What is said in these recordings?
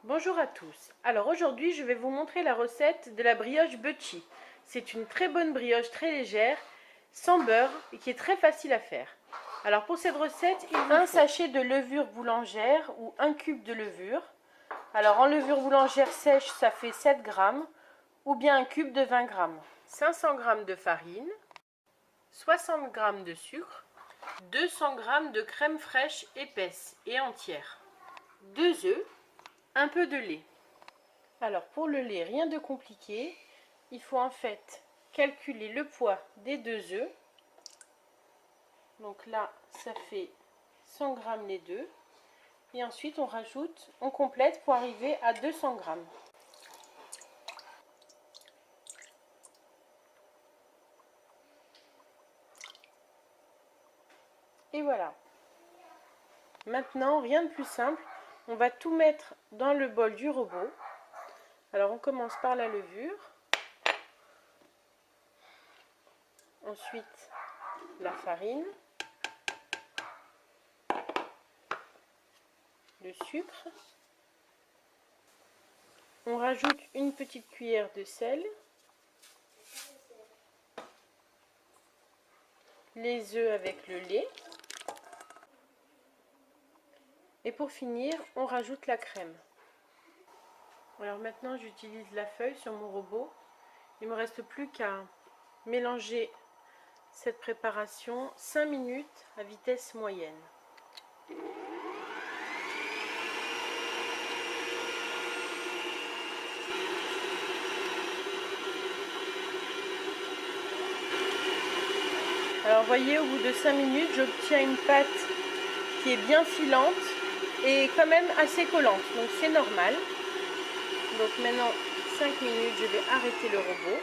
Bonjour à tous. Alors aujourd'hui je vais vous montrer la recette de la brioche Bucci. C'est une très bonne brioche très légère, sans beurre et qui est très facile à faire. Alors pour cette recette, il faut un sachet de levure boulangère ou un cube de levure. Alors en levure boulangère sèche ça fait 7 grammes ou bien un cube de 20 grammes. 500 grammes de farine, 60 grammes de sucre, 200 grammes de crème fraîche épaisse et entière, 2 œufs, un peu de lait. Alors pour le lait, rien de compliqué. Il faut en fait calculer le poids des 2 œufs. Donc là, ça fait 100 grammes les deux. Et ensuite, on complète pour arriver à 200 grammes. Et voilà. Maintenant, rien de plus simple. On va tout mettre dans le bol du robot. Alors on commence par la levure. Ensuite, la farine. Le sucre. On rajoute une petite cuillère de sel. Les œufs avec le lait. Et pour finir, on rajoute la crème. Alors maintenant, j'utilise la feuille sur mon robot. Il ne me reste plus qu'à mélanger cette préparation 5 minutes à vitesse moyenne. Alors voyez, au bout de 5 minutes, j'obtiens une pâte qui est bien filante et quand même assez collante. Donc c'est normal. Donc maintenant, 5 minutes, je vais arrêter le robot.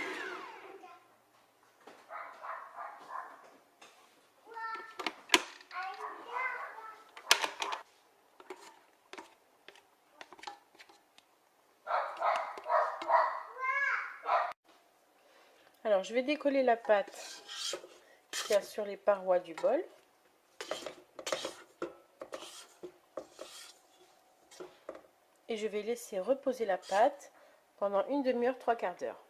Alors je vais décoller la pâte qu'il y a sur les parois du bol. Et je vais laisser reposer la pâte pendant une demi-heure, 3/4 d'heure.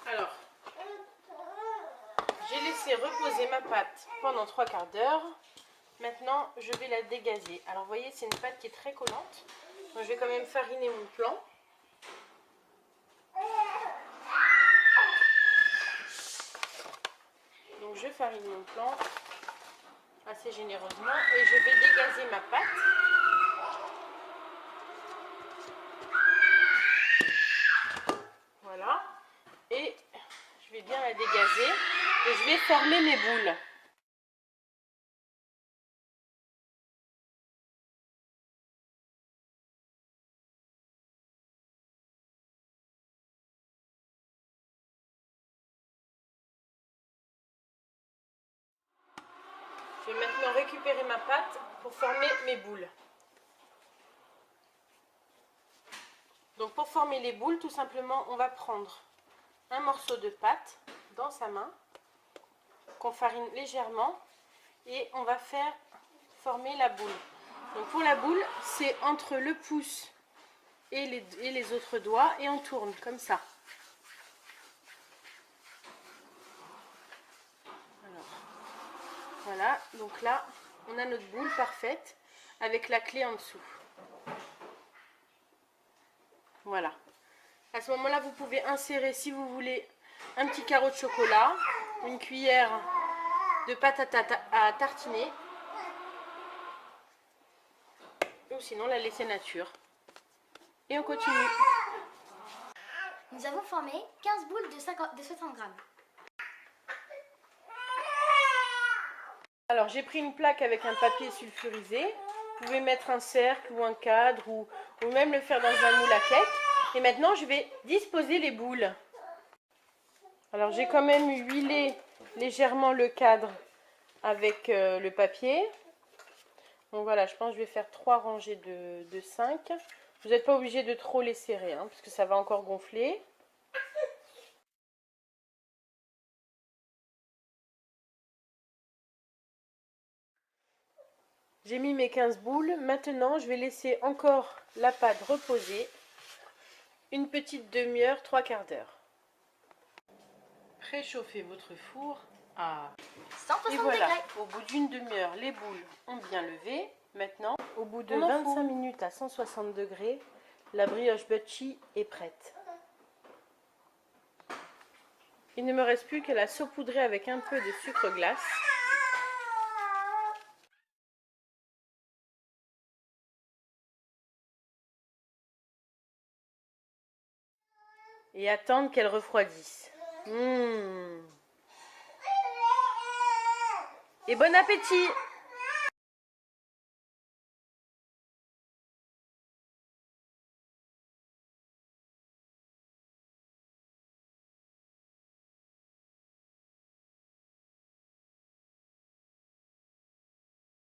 Alors, j'ai laissé reposer ma pâte pendant 3/4 d'heure. Maintenant, je vais la dégazer. Alors, vous voyez, c'est une pâte qui est très collante. Donc, je vais quand même fariner mon plan. Donc, je farine mon plan assez généreusement et je vais dégazer ma pâte. Voilà. Et je vais bien la dégazer et je vais former mes boules. Je vais maintenant récupérer ma pâte pour former mes boules. Donc pour former les boules, tout simplement, on va prendre un morceau de pâte dans sa main, qu'on farine légèrement, et on va faire former la boule. Donc pour la boule, c'est entre le pouce et les autres doigts, et on tourne comme ça. Alors, voilà, donc là, on a notre boule parfaite avec la clé en dessous. Voilà. À ce moment-là, vous pouvez insérer, si vous voulez, un petit carreau de chocolat, une cuillère de pâte à tartiner, ou sinon la laisser nature. Et on continue. Nous avons formé 15 boules de 60 grammes. Alors j'ai pris une plaque avec un papier sulfurisé. Vous pouvez mettre un cercle ou un cadre ou même le faire dans un moule à cake. Et maintenant je vais disposer les boules. Alors j'ai quand même huilé légèrement le cadre avec le papier. Donc voilà, je pense que je vais faire 3 rangées de 5. Vous n'êtes pas obligé de trop les serrer, hein, parce que ça va encore gonfler. J'ai mis mes 15 boules. Maintenant, je vais laisser encore la pâte reposer une petite demi-heure, 3/4 d'heure. Préchauffez votre four à 160 et voilà, degrés. au bout d'une demi-heure, les boules ont bien levé. Maintenant, au bout de On 25 minutes à 160 degrés, la brioche Bucci est prête. Il ne me reste plus qu'à la saupoudrer avec un peu de sucre glace. Et attendre qu'elle refroidisse. Et bon appétit!